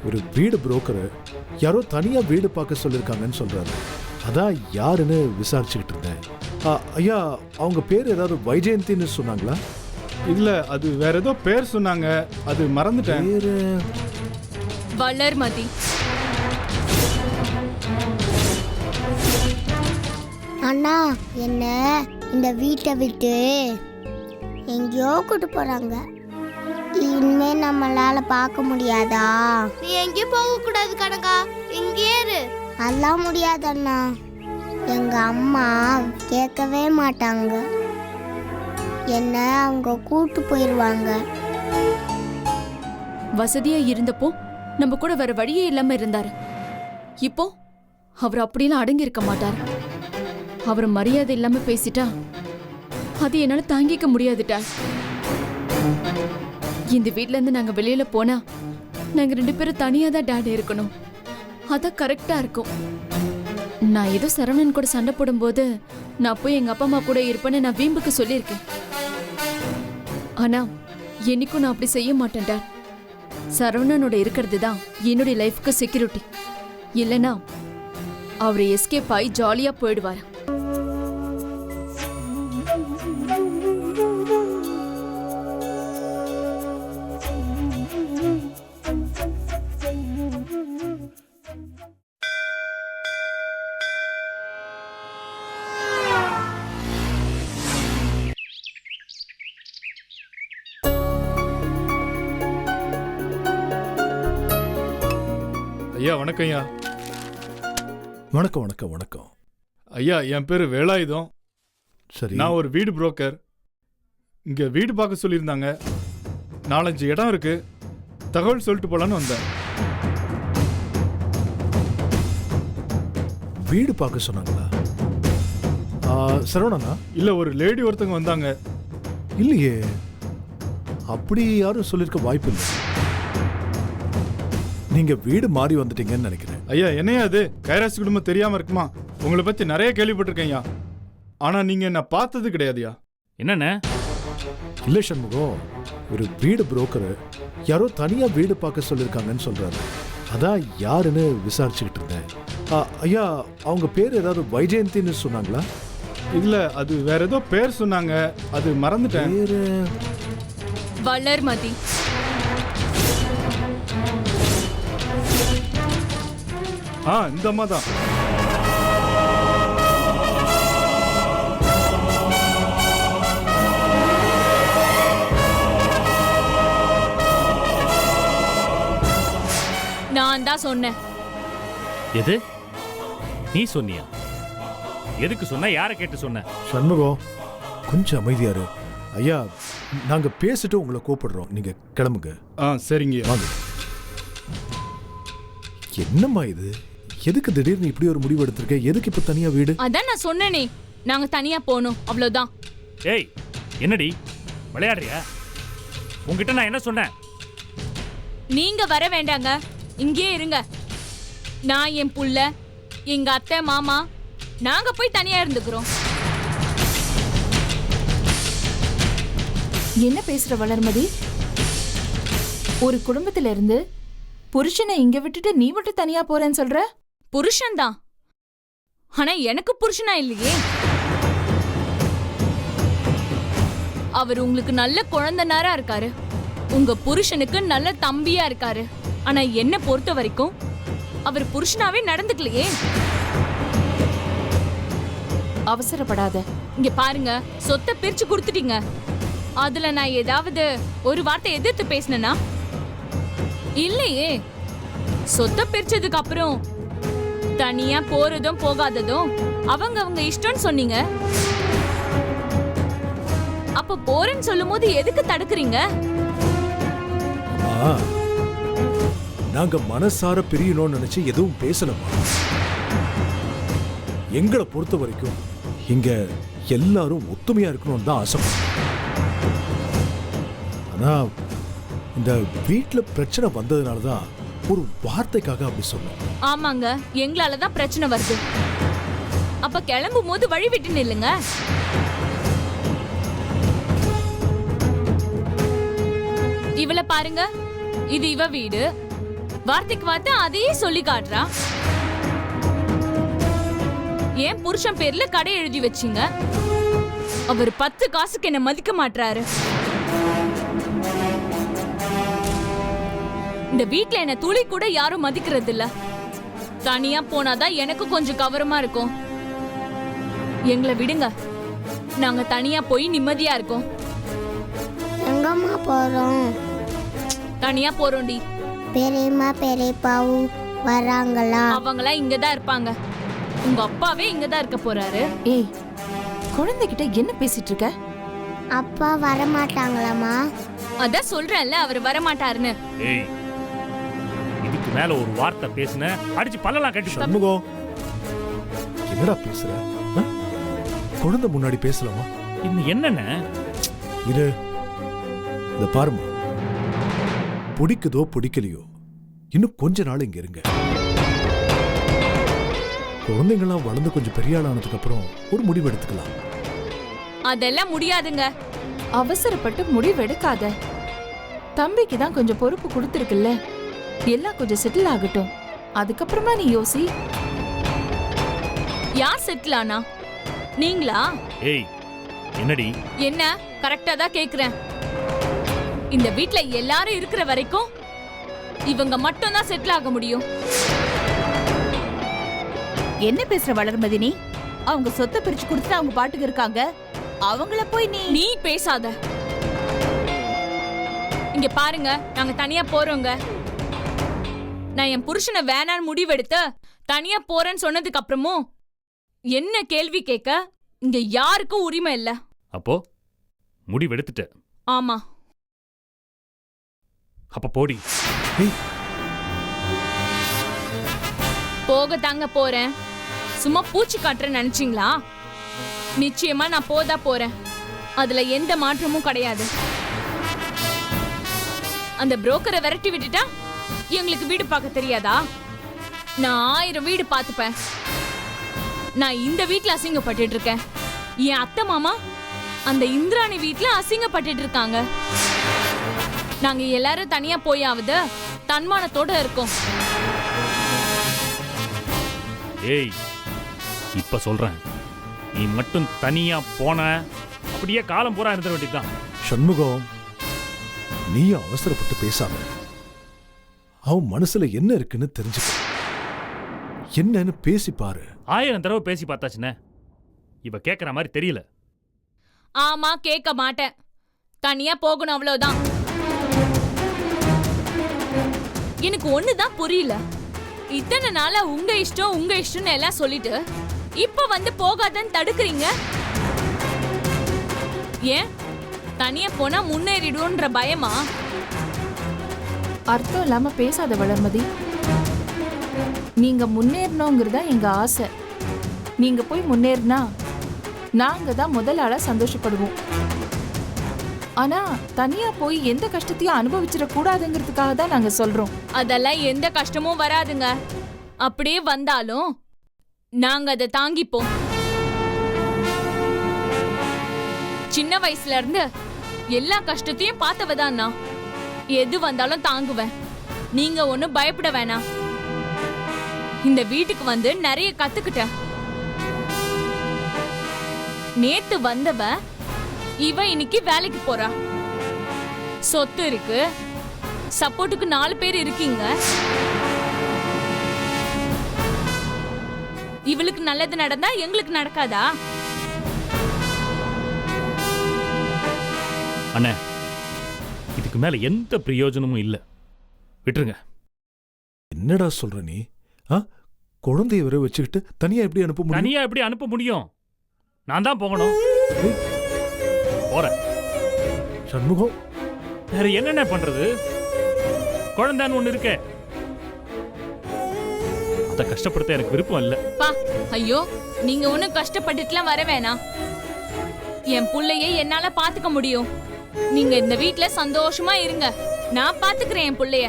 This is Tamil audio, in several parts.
ஒரு வீடு புரோக்கர் யாரோ தனியா வீடு பார்க்க சொல்லியிருக்காங்கன்னு சொல்றாரு. அதான் யாருன்னு விசாரிச்சுக்கிட்டு இருந்தேன். ஐயா, அவங்க பேர் ஏதாவது வைஜெயந்தின்னு சொன்னாங்களா? இல்ல, அது வேற ஏதோ பேர் சொன்னாங்க, அது மறந்துட்டேன். பேரு வளர்மதி. அண்ணா, என்ன இந்த வீட்டை விட்டு எங்கேயோ கூட்டு போறாங்க. இனிமே நம்மளால பார்க்க முடியாதா? நீ எங்கேயும் போக கூடாது கனகா, இங்கே இரு. அதெல்லாம் முடியாது அண்ணா. எங்க அம்மா கேட்கவே மாட்டாங்க. என்ன அவங்க கூட்டு போயிடுவாங்க. வசதியா இருந்தப்போ நம்ம கூட வேற வழியே இல்லாம இருந்தாரு. இப்போ அவர் அப்படியெல்லாம் அடங்கி இருக்க மாட்டார். அவர் மரியாதை இல்லாம பேசிட்டா அது என்னால தாங்கிக்க முடியாதுட்டா. இந்த வீட்ல இருந்து நாங்க வெளியில போனா நாங்க 2 பேரும் தனியா தான் டாடி இருக்கணும். அதான் கரெக்டா இருக்கும். நான் ஏதோ சரவணன் கூட சண்டை போடும்போது நான் போய் எங்க அப்பா அம்மா கூட இருப்பேன்னு நான் வீம்புக்கு சொல்லியிருக்கேன். ஆனா என்னைக்கும் நான் அப்படி செய்ய மாட்டேன்டா. சரவணனோட இருக்கிறது தான் என்னுடைய லைஃப்க்கு செக்யூரிட்டி. இல்லைன்னா அவர் எஸ்கேப் ஆகி ஜாலியா போயிடுவார். ஐயா வணக்கம். ஐயா வணக்கம் வணக்கம் வணக்கம். ஐயா, என் பேரு வேலாயுதம். சரி, நான் ஒரு வீடு புரோக்கர். இங்க வீடு பார்க்க சொல்லியிருந்தாங்க. 4-5 இடம் இருக்கு, தகவல் சொல்லிட்டு போலான்னு வந்தேன். வீடு பார்க்க சொன்னாங்களா? சரவணனா? இல்ல, ஒரு லேடி ஒருத்தங்க வந்தாங்க. இல்லையே, அப்படி யாரும் சொல்லியிருக்க வாய்ப்பு இல்லை. நீங்க வீடு மாறி வந்துட்டீங்கன்னு நினைக்கிறேன். ஐயா, என்னையா அது? கைராசி குடும்பம் தெரியாம இருக்குமா? உங்களை பத்தி நிறைய கேள்விப்பட்டிருக்கேன் ஐயா. ஆனா நீங்க என்ன பார்த்தது கிடையாதுயா. என்னண்ணே? இல்லை சண்முகம், ஒரு வீடு புரோக்கர் யாரோ தனியா வீடு பார்க்க சொல்லியிருக்காங்கன்னு சொல்றாரு. அதான் யாருன்னு விசாரிச்சுக்கிட்டு இருந்தேன். ஐயா, அவங்க பேர் ஏதாவது வைஜெயந்தின்னு சொன்னாங்களா? இல்ல, அது வேற ஏதோ பேர் சொன்னாங்க, அது மறந்துட்டேன். பேரு வளர்மதி. இந்த அம்மா தான். நான் தான் சொன்னேன். எது? நீ சொன்னியா? எதுக்கு சொன்ன? யாரை கேட்டு சொன்ன? சண்முகம், கொஞ்சம் அமைதியாரு. ஐயா, நாங்க பேசிட்டு உங்களை கூப்பிடுறோம், நீங்க கிளம்புங்க. சரிங்க. வாங்க. என்னம்மா இது? எதுக்கு திடீர்னு இப்படி ஒரு முடிவு எடுத்திருக்க? எதுக்கு இப்ப தனியா வீடு? அதான் நான் சொன்னேனே, நாங்க தனியா போனோம், அவ்வளவுதான். ஏய், என்னடி விளையாடுறியா? உன்கிட்ட நான் என்ன சொன்னேன்? நீங்க வர வேண்டாங்க, இங்கே இருங்க. நான், என் புள்ள, எங்க அத்தை, மாமா, நாங்க போய் தனியா இருந்துக்கிறோம். என்ன பேசுற வளர்மதி? ஒரு குடும்பத்துல இருந்து புருஷனை இங்க விட்டுட்டு நீ மட்டும் தனியா போறேன்னு சொல்ற? புருஷன்தான், ஆனா எனக்கு புருஷனா இல்லையே. அவர் உங்களுக்கு நல்ல குழந்தைனாரா இருக்காரு, உங்க புருஷனுக்கு நல்ல தம்பியா இருக்காரு. ஆனா என்ன பொறுத்த வரைக்கும் அவர் புருஷனாவே நடந்துக்கலையே. அவசரப்படாத. இங்க பாருங்க, சொத்தை பிரிச்சு கொடுத்துட்டீங்க. அதுல நான் ஏதாவது ஒரு வார்த்தை எதிர்த்து பேசினேனா? இல்லையே. சொத்தை பிரிச்சதுக்கு அப்புறம் தனியா போறதும் போகாததும் அவங்க இஷ்டம்னு சொன்னீங்க. அப்ப போறேன்னு சொல்லும் போது எதுக்கு தடுக்கிறீங்க? நாங்க மனசார பிரியணும்னு நினைச்சு எதுவும் பேசலமா. எங்களை பொறுத்த வரைக்கும் இங்க எல்லாரும் ஒத்துமையா இருக்கணும்னு தான் ஆசைப்படுறோம். ஆனா இந்த வீட்டுல பிரச்சனை வந்ததுனாலதான் ஒரு வார்த்தைக்காக அப்படி சொன்னோம். ஆமாங்க, எங்களாலதான் பிரச்சனை வருது. அப்ப கிளம்பும் போது வழி விட்டு நில்லுங்க. இவளை பாருங்க, இது இவ வீடு, வார்த்தைக்கு வார்த்தை அதையே சொல்லி காட்டுறா. ஏன் புருஷன் பேர்ல கடை எழுதி வச்சீங்க? அவர் 10 காசுக்கு என்ன மதிக்க மாட்டாரு. இந்த வீட்ல என்ன துளி கூட யாரும் மதிக்கிறது இல்ல. தனியா போனாதான் எனக்கு கொஞ்சம் கவரமா இருக்கும். எங்களை விடுங்க, நாங்க தனியா போய் நிம்மதியா இருக்கோம். எங்கம்மா போறோம்? தனியா போறோம்டி. பெரியம்மா பெரியப்பாவும் வராங்களா? அவங்களாம் இங்கதான் இருப்பாங்க. உங்க அப்பாவே இங்கதான் இருக்க போறாரு. ஏய், குழந்தைகிட்ட என்ன பேசிட்டு இருக்க? அப்பா வரமாட்டாங்களாம்மா? அதான் சொல்றேன்ல, அவர் வரமாட்டாருன்னு. ஏய், இதுக்கு மேல ஒரு வார்த்தை பேசுன அடிச்சு பல்லெல்லாம் கட்டி சண்முகம், என்னடா பேசுற? ஆ? குழந்தை முன்னாடி பேசலாமா? இன்னும் என்னென்ன? இரு, இத பாருமா, பிடிக்குதோ பிடிக்கலையோ இன்னும் கொஞ்ச நாள் இங்க இருங்க. குழந்தைங்களாம் வளர்ந்து கொஞ்சம் பெரிய ஆளானதுக்கு அப்புறம் ஒரு முடிவு எடுத்துக்கலாம். அதெல்லாம் முடியாதுங்க. அவசரப்பட்டு முடிவெடுக்காத. தம்பிக்கு தான் கொஞ்சம் பொறுப்பு கொடுத்துருக்குல்ல, எல்லாம் கொஞ்சம் செட்டில் ஆகட்டும், அதுக்கப்புறமா நீ யோசி. யார் செட்டில் ஆனா? நீங்களா? ஏய், என்னடி? என்ன கரெக்டா தான் கேக்குறேன். இந்த வீட்ல எல்லாரும் இருக்கிற வரைக்கும் இவங்க மட்டும் தான் செட்டில் ஆக முடியும். என்ன பேசுற வளர்மதி நீ? அவங்க சொத்தை பிரிச்சு கொடுத்து அவங்க பாட்டுக்கு இருக்காங்க. அவங்கள போய் நீ பேசாத. இங்க பாருங்க, நாங்க தனியா போறோங்க. நான் என் புருஷனை வேணான்னு முடிவெடுத்து தனியா போறேன்னு சொன்னதுக்கு அப்புறமும் என்ன கேள்வி கேட்க இங்க யாருக்கும் உரிமை இல்ல. அப்போ முடிவெடுத்துட்ட? ஆமா. அப்ப போடி. போக தாங்க போறேன். சும்மா பூச்சி காட்டுறேன்னு நினைச்சீங்களா? நிச்சயமா நான் போதா போறேன். அதுல எந்த மாற்றமும் கிடையாது. அந்த புரோக்கரை விரட்டி விட்டுட்டா எங்களுக்கு வீடு பார்க்க தெரியாதா? நான் 1000 வீடு பார்த்துப்பேன். நான் இந்த வீட்டுல அசிங்கப்பட்டு இருக்கேன். என் அத்தை மாமா அந்த இந்திராணி வீட்டுல அசிங்கப்பட்டு இருக்காங்க. நாங்க எல்லாரும் தனியா போயாவது தன்மானத்தோட இருக்கோம். ஏய், இப்ப சொல்றேன், நீ மட்டும் தனியா போன அப்படியே காலம் பூரா இருந்த வேண்டியதுதான். சண்முகம், நீ அவசரப்பட்டு பேசாம அவன் மனசுல என்ன இருக்குன்னு தெரிஞ்சுக்க. என்னன்னு பேசி பாரு. 1000 தடவை பேசி பார்த்தாச்சுனே, இவ கேக்குற மாதிரி தெரியல. ஆமா, கேட்க மாட்டேன். தனியா போகணும், அவ்வளவுதான். எனக்கு ஒண்ணுதான் புரியல. இத்தனை நாளா உங்க இஷ்டம் உங்க இஷ்டம்னு எல்லாம் சொல்லிட்டு இப்ப வந்து போகாதன்னு தடுக்கிறீங்க. ஏன் தனியா போனா முன்னேறிடுன்ற பயமா? அர்த்தம் இல்லாம பேசாத வளர்மதி. நீங்க முன்னேறணுங்கிறதா எங்க ஆசை. நீங்க போய் முன்னேறினா நாங்க தான் முதல் ஆளா சந்தோஷப்படுவோம். ஆனா தனியா போய் எந்த கஷ்டத்தையும் அனுபவிச்சிட கூடாதுங்கிறதுக்காக தான் நாங்க சொல்றோம். அதெல்லாம் எந்த கஷ்டமும் வராதுங்க. அப்படியே வந்தாலும் நாங்க அதை தாங்கிப்போம். சின்ன வயசுல இருந்து எல்லா கஷ்டத்தையும் பார்த்தவதான் நான். எது வந்தாலும் தாங்குவேன். நீங்க ஒண்ணும் பயப்பட வேணாம். இந்த வீட்டுக்கு வந்து நிறைய கத்துக்கிட்டேன். நேத்து வந்தவ இவ இன்னைக்கு வேலைக்கு போறா. சொத்து இருக்கு, சப்போர்ட்டுக்கு 4 பேர் இருக்கீங்க. இவளுக்கு நல்லது நடந்தா எங்களுக்கு நடக்காதா? அண்ணே, இதுக்கு மேல எந்த பிரயோஜனமும் இல்ல, விட்டுருங்க. என்னடா சொல்ற நீ? குழந்தைய வர வச்சுக்கிட்டு தனியா எப்படி அனுப்ப முடியும்? தனியா எப்படி அனுப்ப முடியும்? நான் தான் போகணும். போறேன். சண்முகம், வேற என்னென்ன பண்றது? குழந்தைன்னு ஒண்ணு இருக்கே, அத கஷ்டப்படுத்த எனக்கு விருப்பம் இல்ல. பா, ஐயோ, நீங்க ஒண்ணும் கஷ்டப்பட்டுட்டுலாம் வர வேணாம். என் புள்ளைய என்னால பாத்துக்க முடியும். நீங்க இந்த வீட்ல சந்தோஷமா இருங்க. நான் பாத்துக்கிறேன் என் புள்ளைய.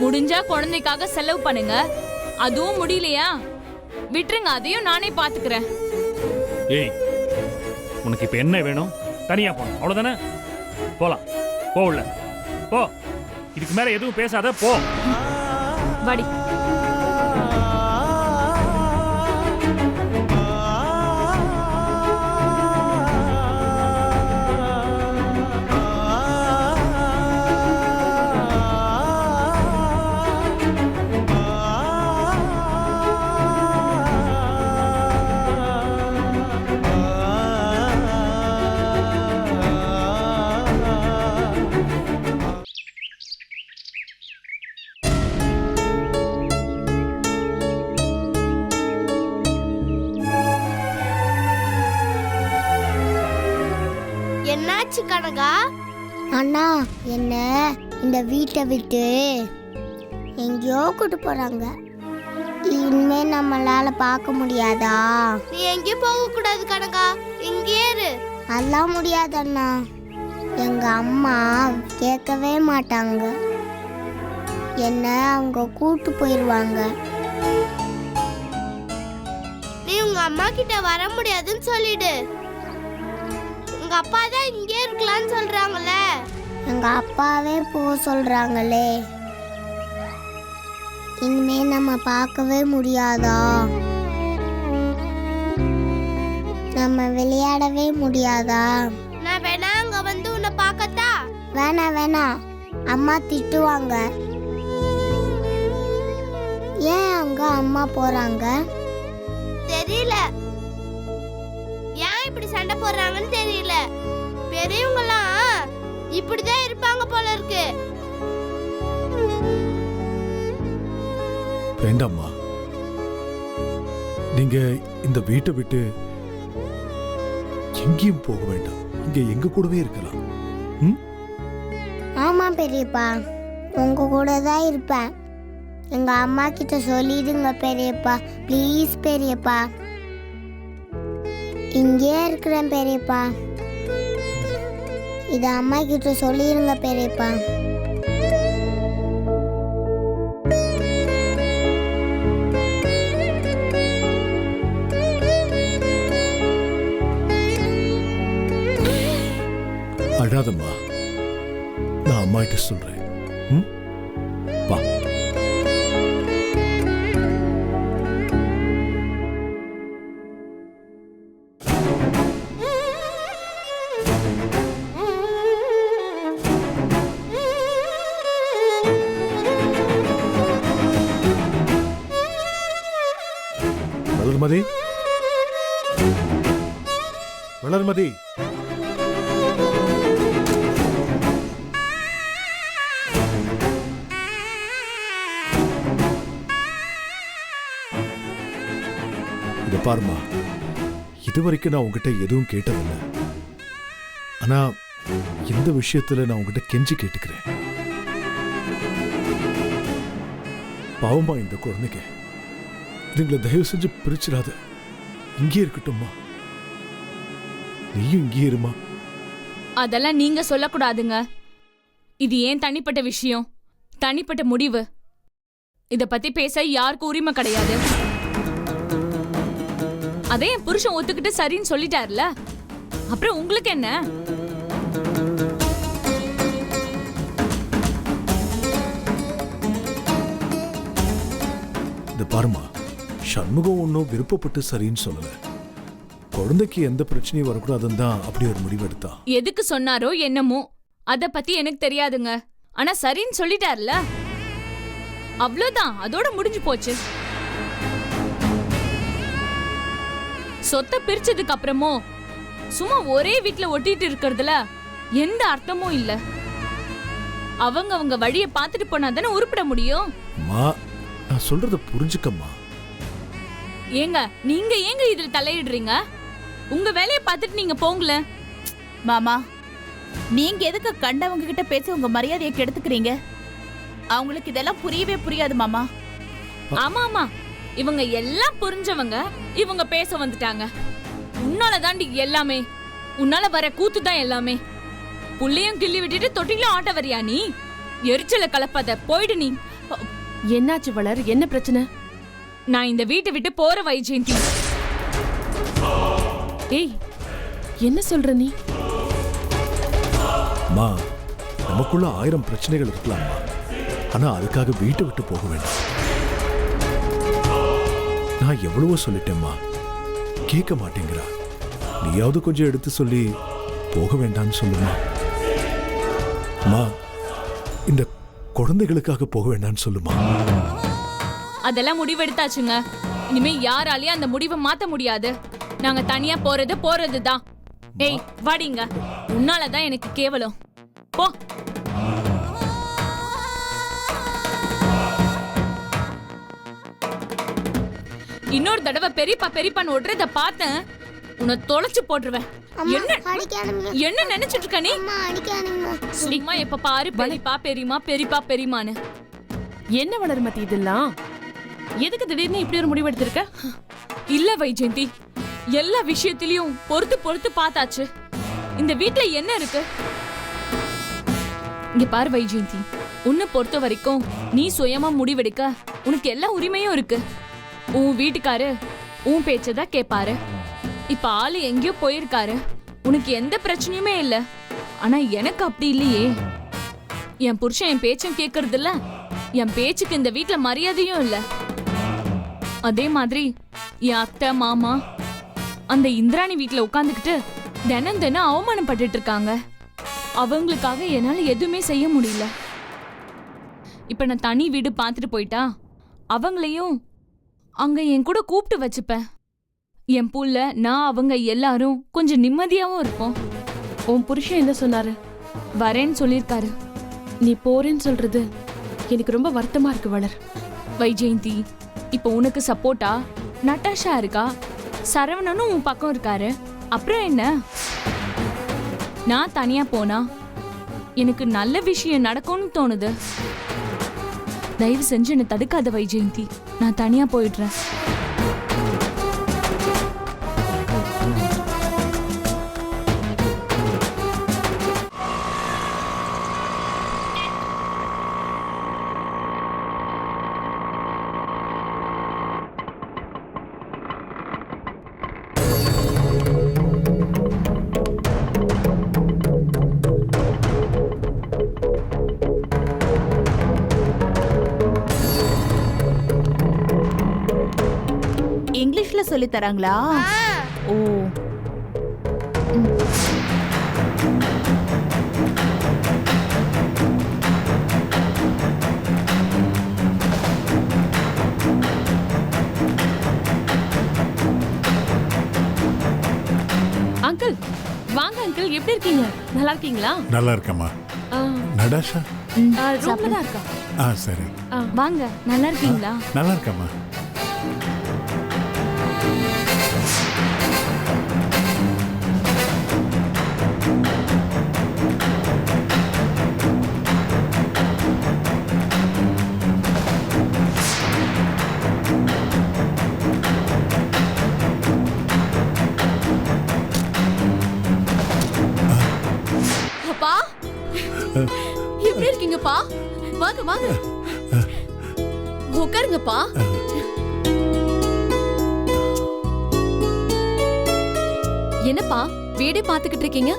முடிஞ்சா குழந்தைக்காக செலவு பண்ணுங்க. அதுவும் முடியலையா விட்டுருங்க, அதையும் நானே பாத்துக்கிறேன். ஏய், உனக்கு இப்ப என்ன வேணும்? தனியா போகணும், அவ்வளவுதானே? போலாம், போ உள்ள போ. இதுக்கு மேல எதுவும் பேசாத, போ. வாடி. என்னாச்சு கனகா? அண்ணா என்ன இந்த வீட்டை விட்டு எங்கேயோ கூட்டு போறாங்க. இனிமே நம்மளால பார்க்க முடியாதா? நீ எங்கேயும் போக கூடாது கனகா, இங்கேயே இரு. அதெல்லாம் முடியாது அண்ணா. எங்க அம்மா கேட்கவே மாட்டாங்க. என்ன அவங்க கூட்டு போயிடுவாங்க. நீ உங்க அம்மா கிட்ட வர முடியாதுன்னு சொல்லிடு. உங்க அப்பா தான் இங்கே இருக்கலாம்னு சொல்றாங்கல்ல. எங்க அப்பாவே போக சொல்றாங்களே. இனிமே நம்ம பார்க்கவே முடியாதா? நம்ம விளையாடவே முடியாதா? நான் வேணா அங்க வந்து உன்னை பார்க்கத்தா? வேணாம் வேணாம், அம்மா திட்டுவாங்க. ஏன் அங்க அம்மா போறாங்க? தெரியல, ஏன் இப்படி சண்டை போடுறாங்கன்னு தெரியல. பெரியவங்கலாம் இப்படிதான் இருப்பாங்க போல இருக்கு. வேண்டாம்மா, நீங்க இந்த வீட்டை விட்டு எங்கேயும் போக வேண்டாம். இங்க எங்க கூடவே இருக்கலாம். ஆமா பெரியப்பா, உங்க கூட தான் இருப்பேன். எங்க அம்மா கிட்ட சொல்லிடுங்க பெரியப்பா, ப்ளீஸ் பெரியப்பா. இங்கே இருக்கிறேன் பெரியப்பா. இத அம்மா கிட்ட சொல்லிடுங்க பெரியப்பா. அழாதம்மா, நான் அம்மா கிட்ட சொல்றேன். வா. வளர்மதி, வளர்மதி, இத பாருமா, இதுவரைக்கும் நான் உங்ககிட்ட எதுவும் கேட்டதில்லை. ஆனா இந்த விஷயத்துல நான் உங்ககிட்ட கெஞ்சி கேட்டுக்கிறேன். பாவமா இந்த குழந்தைங்க, இதுங்களை தயவு செஞ்சு பிரிச்சிடாத. இங்கே இருக்கட்டும்மா, நீயும் இங்கே இருமா. அதெல்லாம் நீங்க சொல்லக்கூடாதுங்க. இது ஏன் தனிப்பட்ட விஷயம், தனிப்பட்ட முடிவு. இத பத்தி பேச யாருக்கும் உரிமை கிடையாது. அதே என் புருஷன் ஒத்துக்கிட்டு சரின்னு சொல்லிட்டாருல, அப்புறம் உங்களுக்கு என்ன? இந்த பாருமா, சண்முகம் ஒன்னும் விருப்பப்பட்டு சரின்னு சொல்லல. குழந்தைக்கு எந்த பிரச்சனையும் வரக்கூடாதுன்னு தான் அப்படி ஒரு முடிவு எடுத்தா. எதுக்கு சொன்னாரோ என்னமோ, அத பத்தி எனக்கு தெரியாதுங்க. ஆனா சரின்னு சொல்லிட்டாருல, அவ்வளவுதான், அதோட முடிஞ்சு போச்சு. சொத்தை பிரிச்சதுக்கு அப்புறமோ சும்மா ஒரே வீட்டுல ஒட்டிட்டு இருக்கிறதுல எந்த அர்த்தமும் இல்ல. அவங்க வழியை பார்த்துட்டு போனா தானே உருப்பிட முடியும். நான் சொல்றத புரிஞ்சுக்கம்மா. ஏங்க நீங்க ஏங்க இதுல தலையிடுறீங்க? உங்க வேலையை பார்த்துட்டு நீங்க போங்கள. மாமா, நீங்க எதுக்கு கண்டவங்க கிட்ட பேசி உங்க மரியாதையை கெடுத்துக்கிறீங்க? அவங்களுக்கு இதெல்லாம் புரியவே புரியாது மாமா. ஆமா ஆமா, இவங்க எல்லாம் புரிஞ்சவங்க இவங்க பேச வந்துட்டாங்க. உன்னால தாண்டி எல்லாமே, உன்னால வர கூத்து தான் எல்லாமே. புள்ளையும் கிள்ளி விட்டுட்டு தொட்டிலும் ஆட்ட வரியா நீ? எரிச்சல கலப்பாத, போயிடு நீ. என்னாச்சு வளர், என்ன பிரச்சனை? நான் இந்த வீட்டை விட்டு போற வைஜெயந்தி. ஏய், என்ன சொல்ற நீ? நமக்குள்ள 1000 பிரச்சனைகள் இருக்கலாமா, ஆனா அதுக்காக வீட்டை விட்டு போக வேண்டாம். நான் எவ்வளவோ சொல்லிட்டேம்மா, கேட்க மாட்டேங்கிறா. நீயாவது கொஞ்சம் எடுத்து சொல்லி போக வேண்டாம்னு சொல்லுமா. அம்மா, இந்த குழந்தைகளுக்காக போக வேண்டாம்னு சொல்லுமா. அதெல்லாம் முடிவெடுத்தாச்சுங்க. இனிமே யாராலையும் அந்த முடிவை மாத்த முடியாது. நாங்க தனியா போறது தான். ஏய் வாடிங்க, உன்னாலதான் எனக்கு கேவலம். போ. இன்னொரு தடவை பெரியப்பான்னு ஓடுறத பார்த்தேன், உன்னை தொலைச்சு போட்டுருவேன். அம்மா, என்ன அடிக்காதீங்க. என்ன நினைச்சிட்டு இருக்க நீ? அம்மா, அடிக்காதீங்கம்மா. சும்மா எப்ப பாரு பெரியப்பா பெரியமான்னு. என்ன வளர்மதி இதெல்லாம்? எதுக்கு திடீர்னு இப்படி ஒரு முடிவு எடுத்திருக்க? இல்ல வைஜெயந்தி, எல்லா விஷயத்திலயும் பொறுத்து பார்த்தாச்சு. இந்த வீட்ல என்ன இருக்கு? இங்க பாரு வைஜெயந்தி, உன்னை பொறுத்த வரைக்கும் நீ சுயமா முடிவெடுக்க உனக்கு எல்லா உரிமையும் இருக்கு. உன் வீட்டுக்காரு உன் பேச்சதான் கேட்பாரு. இப்ப ஆளு எங்கேயோ போயிருக்காரு, உனக்கு எந்த பிரச்சனையுமே இல்ல. ஆனா எனக்கு அப்படி இல்லையே. என் புருஷன் என் பேச்சும் கேட்கறது இல்ல, என் பேச்சுக்கு இந்த வீட்ல மரியாதையும் இல்ல. அதே மாதிரி என் அத்தை மாமா அந்த இந்திராணி வீட்ல உட்காந்துக்கிட்டு தினம் அவமானப்பட்டு இருக்காங்க. அவங்களுக்காக என்னால எதுவுமே செய்ய முடியல. இப்ப நான் தனி வீடு பார்த்துட்டு போயிட்டா அவங்களையும் அங்க என் கூட கூப்பிட்டு வச்சுப்பேன். என் புள்ள நான் அவங்க எல்லாரும் கொஞ்சம் நிம்மதியாவும் இருப்போம். உன் புருஷன் என்ன சொன்னாரு? வரேன்னு சொல்லியிருக்காரு. நீ போறேன்னு சொல்றது எனக்கு ரொம்ப வருத்தமா இருக்கு வளர். வைஜெயந்தி, இப்ப உனக்கு சப்போர்ட்டா நட்டாஷா இருக்கா, சரவணனும் உன் பக்கம் இருக்காரு. அப்புறம் என்ன? நான் தனியா போனா எனக்கு நல்ல விஷயம் நடக்கும்னு தோணுது. தயவு செஞ்சு என்னை தடுக்காத வைஜெயந்தி, நான் தனியா போயிடுறேன். இங்கிலீஷ்ல சொல்லி தராங்களா? ஓ. அங்கிள் வாங்க அங்கிள், எப்படி இருக்கீங்க? நல்லா இருக்கீங்களா? நல்லா இருக்கம்மா. நடாஷா ரூம்ல தான் இருக்கா. சரி. வாங்க, நல்லா இருக்கீங்களா? நல்லா இருக்கம்மா. அப்பா எப்படி இருக்கீங்கப்பா? வாங்க வாங்க உட்காருங்கப்பா. என்னப்பா வீடே பாத்துக்கிட்டு இருக்கீங்க?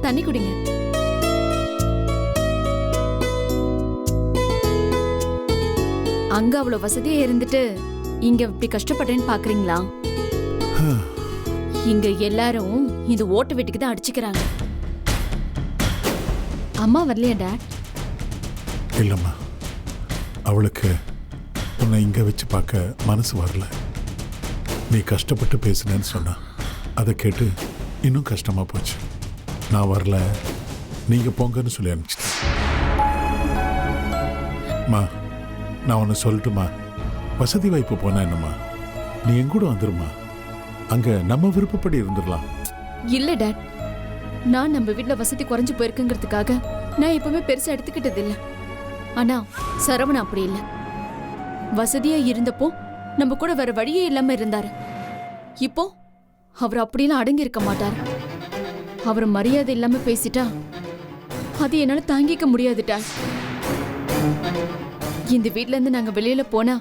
தண்ணி குடிங்க. அங்க அவ்வளவு வசதியா இருந்துட்டு இங்க இப்படி கஷ்டப்படுறேன்னு பாக்குறீங்களா? இங்க எல்லாரும் இந்த ஓட்டு வீட்டுக்கு தான் அடிச்சுக்கிறாங்க. அம்மா வரலையா டாட்? இல்லம்மா, அவளுக்கு உன்னை இங்க வச்சு பார்க்க மனசு வரல. நீ கஷ்டப்பட்டு பேசுனேன்னு சொன்னா அதை கேட்டு இன்னும் கஷ்டமா போச்சு. நான் வரல, நீங்க போங்கன்னு சொல்லி அனுப்பிச்சிட்டேன். மா, நான் உன்னை சொல்லட்டுமா? வசதி வாய்ப்பு போனா என்னம்மா, நீ என் கூட வந்துருமா. அங்க நம்ம விருப்பப்படி இருந்துடலாம். இல்ல டாட், நான் நம்ம வீட்ல வசதி குறைஞ்சு போயிருக்குங்கிறதுக்காக நான் எப்பவுமே பெருசா எடுத்துக்கிட்டது இல்ல. ஆனா சரவணன் அப்படி இல்ல. வசதியா இருந்தப்போ நம்ம கூட வேற வழியே இல்லாம இருந்தாரு. இப்போ அவர் அப்படிலாம் அடங்கி இருக்க மாட்டாரு. அவர் மரியாதை இல்லாம பேசிட்டா அது என்னால தாங்கிக்க முடியாதுட்டா. இந்த வீட்ல இருந்து நாங்க வெளியில போனா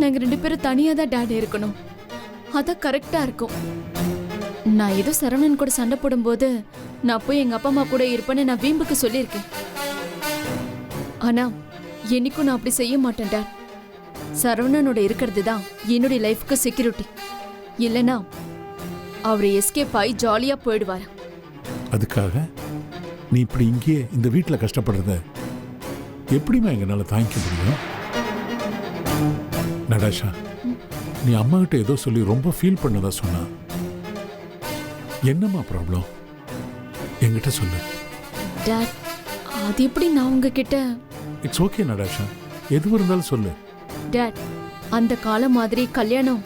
நாங்க 2 பேரும் தனியா தான் டாட் இருக்கணும். அதான் கரெக்டா இருக்கும். நான் ஏதோ சரவணன் கூட சண்டை போடும்போது நான் போய் எங்க அப்பா அம்மா கூட இருப்பேன்னு நான் வீம்புக்கு சொல்லியிருக்கேன். ஆனா என்னைக்கும் நான் அப்படி செய்ய மாட்டேன் டாட். சரவணனோட இருக்கிறது தான் என்னுடைய லைஃப்க்கு செக்யூரிட்டி. இல்லைன்னா அவர் எஸ்கேப் ஆகி ஜாலியா போயிடுவார். அதுக்காக நீ இப்படி இங்கேயே இந்த வீட்டில் கஷ்டப்படுறத எப்படிமா எங்களால் தாங்கிக்க முடியும்? நடாஷா, நீ அம்மா கிட்ட ஏதோ சொல்லி ரொம்ப ஃபீல் பண்ணதா சொன்னா. என்னம்மா ப்ராப்ளம்? என்கிட்ட சொல்லு. டாட், அது எப்படி நான் உங்ககிட்ட? இட்ஸ் ஓகே நடாஷா, எது இருந்தாலும் சொல்லு. டாட், அந்த காலம் மாதிரி கல்யாணம்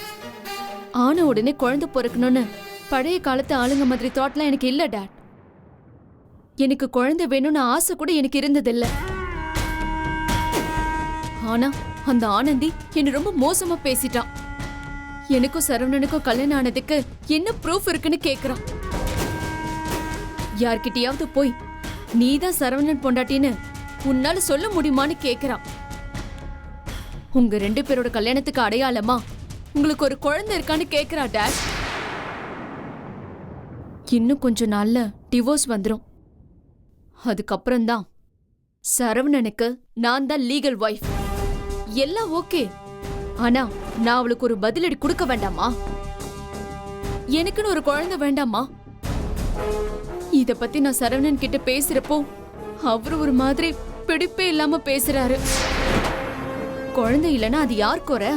ஆன உடனே குழந்தை பிறக்கணும்னு பழைய காலத்து ஆளுங்க மாதிரி தாட்லாம் எனக்கு இல்ல டாட். எனக்கு குழந்தை வேணும்னு ஆசை கூட எனக்கு இருந்ததில்ல. ஆனா அந்த ஆனந்தி என்ன ரொம்ப மோசமா பேசிட்டான். எனக்கும் சரவணனுக்கும் கல்யாணம் ஆனதுக்கு என்ன ப்ரூஃப் இருக்குன்னு கேக்குறான். யார்கிட்டயாவது போய் நீதான் சரவணன் பொண்டாட்டின்னு உன்னால சொல்ல முடியுமான்னு கேக்குறான். உங்க 2 பேரோட கல்யாணத்துக்கு அடையாளமா உங்களுக்கு ஒரு குழந்தை இருக்கான்னு கேக்குறா டாட். இன்னும் கொஞ்ச நாள்ல டிவோர்ஸ் வந்துரும். அதுக்கப்புறம் தான் சரவணனுக்கு நான் தான் லீகல் வைஃப். எல்லாம் ஓகே. ஆனா நான் அவளுக்கு ஒரு பதிலடி கொடுக்க வேண்டாமா? எனக்குன்னு ஒரு குழந்தை வேண்டாமா? இத பத்தி நான் சரவணன் கிட்ட பேசுறப்போ அவரு ஒரு மாதிரி பிடிப்பே இல்லாம பேசுறாரு. குழந்தை இல்லைன்னா அது யார் குறை?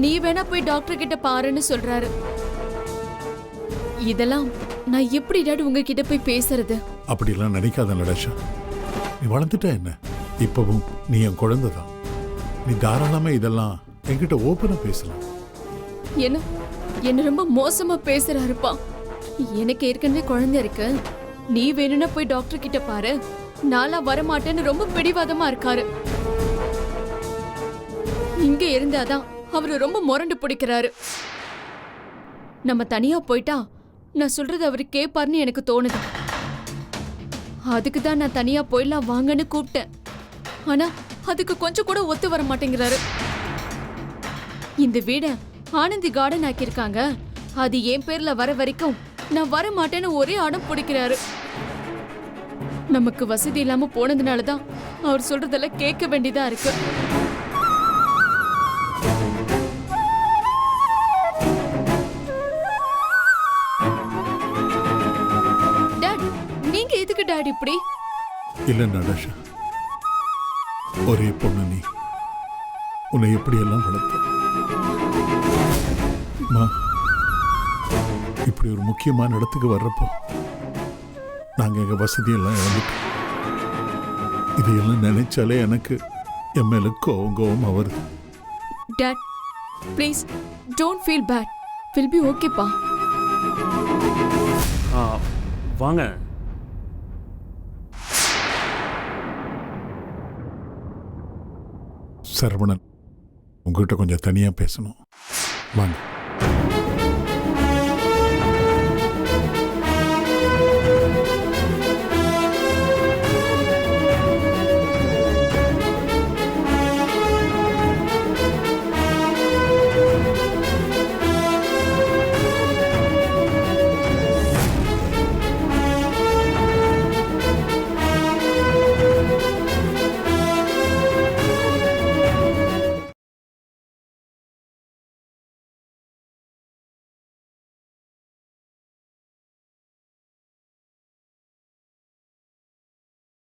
நீ வேணா போய் டாக்டர் கிட்ட பாருன்னு சொல்றாரு. இதெல்லாம் நான் எப்படி டாடி உங்ககிட்ட போய் பேசுறது? அப்படிலாம் நினைக்காத நடாஷா. நீ வளர்ந்துட்ட என்ன? இப்பவும் நீ என் குழந்தை தான். நீ தாராளமா இதெல்லாம் என்கிட்ட ஓப்பனா பேசலாம். என்ன ரொம்ப மோசமா பேசுறாருப்பா. எனக்கு ஏற்கனவே குழந்தை இருக்கு. நீ வேணும்னா போய் டாக்டர் கிட்ட பாரு, நான்லாம் வரமாட்டேன்னு ரொம்ப பிடிவாதமா இருக்காரு. இங்க இருந்தாதான் அவரு ரொம்ப முரண்டு பிடிக்கிறாரு. நம்ம தனியா போயிட்டா நான் சொல்றது அவரு கேட்பாருன்னு எனக்கு தோணுது. அதுக்கு தான் நான் தனியா போயிடலாம் வாங்கன்னு கூப்பிட்டேன். ஆனா அதுக்கு கொஞ்சம் கூட ஒத்து வர மாட்டேங்கிறாரு. இந்த வீட ஆனந்தி கார்டன் ஆக்கியிருக்காங்க. அது என் பேர்ல வர வரைக்கும் நான் வர மாட்டேன்னு ஒரே அடம் பிடிக்கிறாரு. நமக்கு வசதி இல்லாம போனதுனாலதான் அவர் சொல்றதெல்லாம் கேட்க வேண்டியதா இருக்கு. டாட், நீங்க எதுக்கு டாட் இப்படி? இல்ல நடாஷா, ஒரே பொண்ணு நீ. உன்னை எப்படியெல்லாம் வளர்த்த மா, இப்படி ஒரு முக்கியமான இடத்துக்கு வர்றப்போ நாங்க எங்க வசதியெல்லாம் இழந்துட்டோம். இதையெல்லாம் நினைச்சாலே எனக்கு என் மேல கோவமா வருது. Dad, please don't feel bad. Will be ஓகேப்பா. வாங்க. சரவணன், உங்ககிட்ட கொஞ்சம் தனியா பேசணும். வாங்க.